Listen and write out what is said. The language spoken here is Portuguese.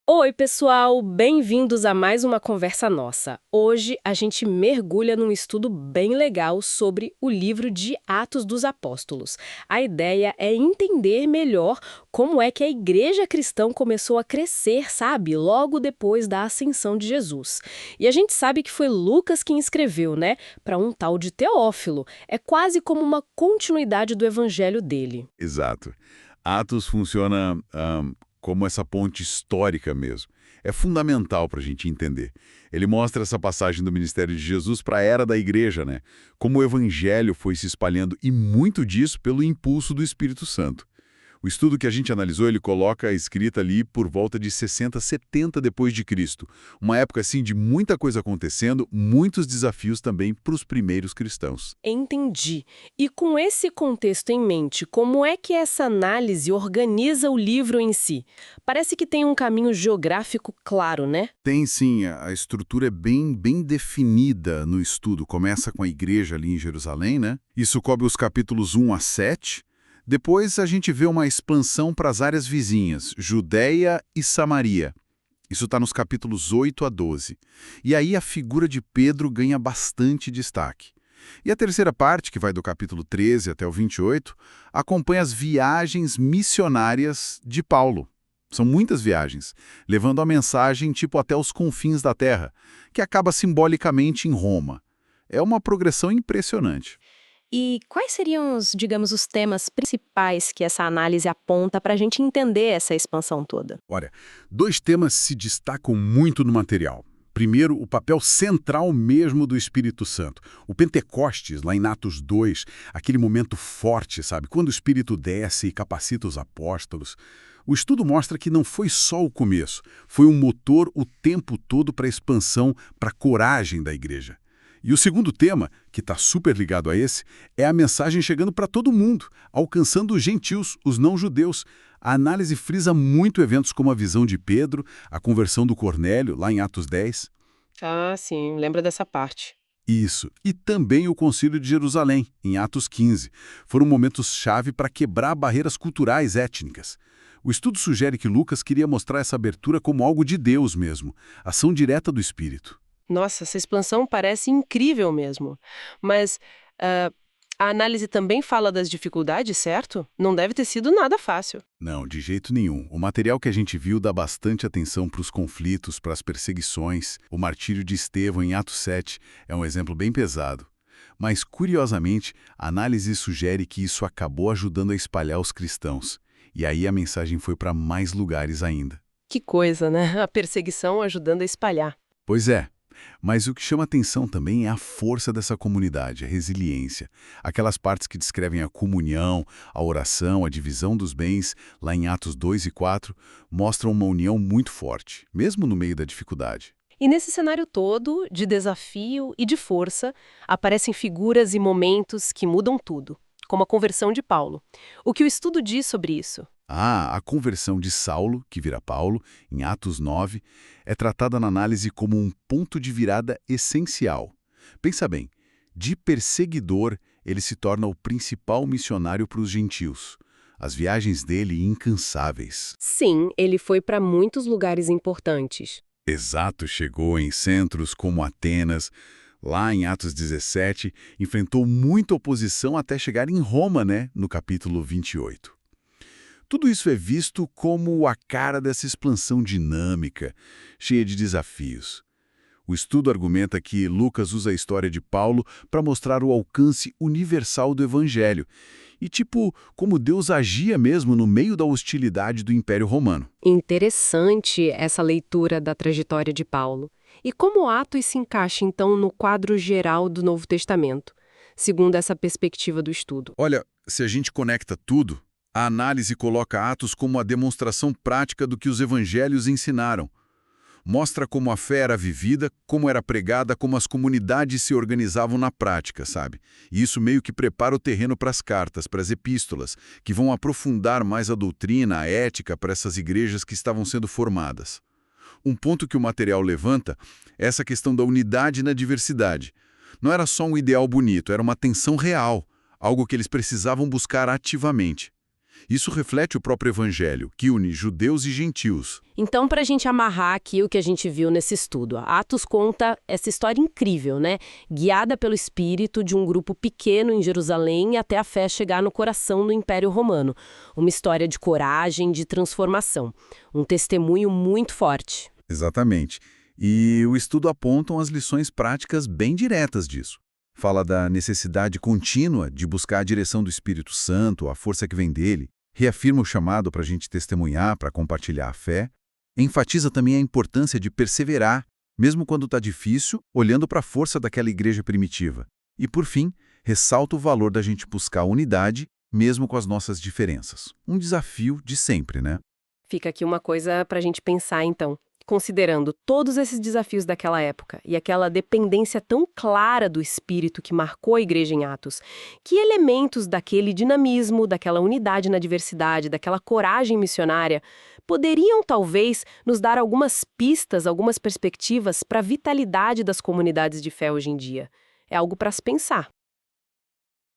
Oi, pessoal! Bem-vindos a mais uma conversa nossa. Hoje a gente mergulha num estudo bem legal sobre o livro de Atos dos Apóstolos. A ideia é entender melhor como é que a igreja cristã começou a crescer, sabe? Logo depois da ascensão de Jesus. E a gente sabe que foi Lucas quem escreveu, né? Para um tal de Teófilo. É quase como uma continuidade do evangelho dele. Exato. Atos funciona como essa ponte histórica mesmo. É fundamental para a gente entender. Ele mostra essa passagem do ministério de Jesus para a era da igreja, né? Como o evangelho foi se espalhando e muito disso pelo impulso do Espírito Santo. O estudo que a gente analisou, ele coloca a escrita ali por volta de 60, 70 depois de Cristo. Uma época assim de muita coisa acontecendo, muitos desafios também para os primeiros cristãos. Entendi. E com esse contexto em mente, como é que essa análise organiza o livro em si? Parece que tem um caminho geográfico claro, né? Tem sim, a estrutura é bem definida no estudo. Começa com a igreja ali em Jerusalém, né? Isso cobre os capítulos 1 a 7. Depois a gente vê uma expansão para as áreas vizinhas, Judéia e Samaria. Isso está nos capítulos 8 a 12. E aí a figura de Pedro ganha bastante destaque. E a terceira parte, que vai do capítulo 13 até o 28, acompanha as viagens missionárias de Paulo. São muitas viagens, levando a mensagem tipo até os confins da terra, que acaba simbolicamente em Roma. É uma progressão impressionante. E quais seriam os temas principais que essa análise aponta para a gente entender essa expansão toda? Olha, dois temas se destacam muito no material. Primeiro, o papel central mesmo do Espírito Santo. O Pentecostes, lá em Atos 2, aquele momento forte, sabe? Quando o Espírito desce e capacita os apóstolos. O estudo mostra que não foi só o começo, foi um motor o tempo todo para a expansão, para a coragem da igreja. E o segundo tema, que está super ligado a esse, é a mensagem chegando para todo mundo, alcançando os gentios, os não-judeus. A análise frisa muito eventos como a visão de Pedro, a conversão do Cornélio, lá em Atos 10. Ah, sim, lembra dessa parte. Isso. E também o Concílio de Jerusalém, em Atos 15. Foram momentos-chave para quebrar barreiras culturais étnicas. O estudo sugere que Lucas queria mostrar essa abertura como algo de Deus mesmo, ação direta do Espírito. Nossa, essa expansão parece incrível mesmo. Mas ah, a análise também fala das dificuldades, certo? Não deve ter sido nada fácil. Não, de jeito nenhum. O material que a gente viu dá bastante atenção para os conflitos, para as perseguições. O martírio de Estevão, em Atos 7, é um exemplo bem pesado. Mas, curiosamente, a análise sugere que isso acabou ajudando a espalhar os cristãos. E aí a mensagem foi para mais lugares ainda. Que coisa, né? A perseguição ajudando a espalhar. Pois é. Mas o que chama atenção também é a força dessa comunidade, a resiliência. Aquelas partes que descrevem a comunhão, a oração, a divisão dos bens, lá em Atos 2 e 4, mostram uma união muito forte, mesmo no meio da dificuldade. E nesse cenário todo, de desafio e de força, aparecem figuras e momentos que mudam tudo, como a conversão de Paulo. O que o estudo diz sobre isso? A conversão de Saulo, que vira Paulo, em Atos 9, é tratada na análise como um ponto de virada essencial. Pensa bem, de perseguidor, ele se torna o principal missionário para os gentios. As viagens dele incansáveis. Sim, ele foi para muitos lugares importantes. Exato, chegou em centros como Atenas, lá em Atos 17, enfrentou muita oposição até chegar em Roma, né, no capítulo 28. Tudo isso é visto como a cara dessa expansão dinâmica, cheia de desafios. O estudo argumenta que Lucas usa a história de Paulo para mostrar o alcance universal do Evangelho e, como Deus agia mesmo no meio da hostilidade do Império Romano. Interessante essa leitura da trajetória de Paulo. E como Atos se encaixa, então, no quadro geral do Novo Testamento, segundo essa perspectiva do estudo? Olha, se a gente conecta tudo, a análise coloca Atos como a demonstração prática do que os evangelhos ensinaram. Mostra como a fé era vivida, como era pregada, como as comunidades se organizavam na prática, sabe? E isso meio que prepara o terreno para as cartas, para as epístolas, que vão aprofundar mais a doutrina, a ética para essas igrejas que estavam sendo formadas. Um ponto que o material levanta é essa questão da unidade na diversidade. Não era só um ideal bonito, era uma tensão real, algo que eles precisavam buscar ativamente. Isso reflete o próprio Evangelho, que une judeus e gentios. Então, para a gente amarrar aqui o que a gente viu nesse estudo, Atos conta essa história incrível, né? Guiada pelo espírito de um grupo pequeno em Jerusalém até a fé chegar no coração do Império Romano. Uma história de coragem, de transformação. Um testemunho muito forte. Exatamente. E o estudo aponta as lições práticas bem diretas disso. Fala da necessidade contínua de buscar a direção do Espírito Santo, a força que vem dele, reafirma o chamado para a gente testemunhar, para compartilhar a fé, enfatiza também a importância de perseverar, mesmo quando está difícil, olhando para a força daquela igreja primitiva. E, por fim, ressalta o valor da gente buscar a unidade, mesmo com as nossas diferenças. Um desafio de sempre, né? Fica aqui uma coisa para a gente pensar, então. Considerando todos esses desafios daquela época e aquela dependência tão clara do espírito que marcou a igreja em Atos, que elementos daquele dinamismo, daquela unidade na diversidade, daquela coragem missionária, poderiam talvez nos dar algumas pistas, algumas perspectivas para a vitalidade das comunidades de fé hoje em dia? É algo para se pensar.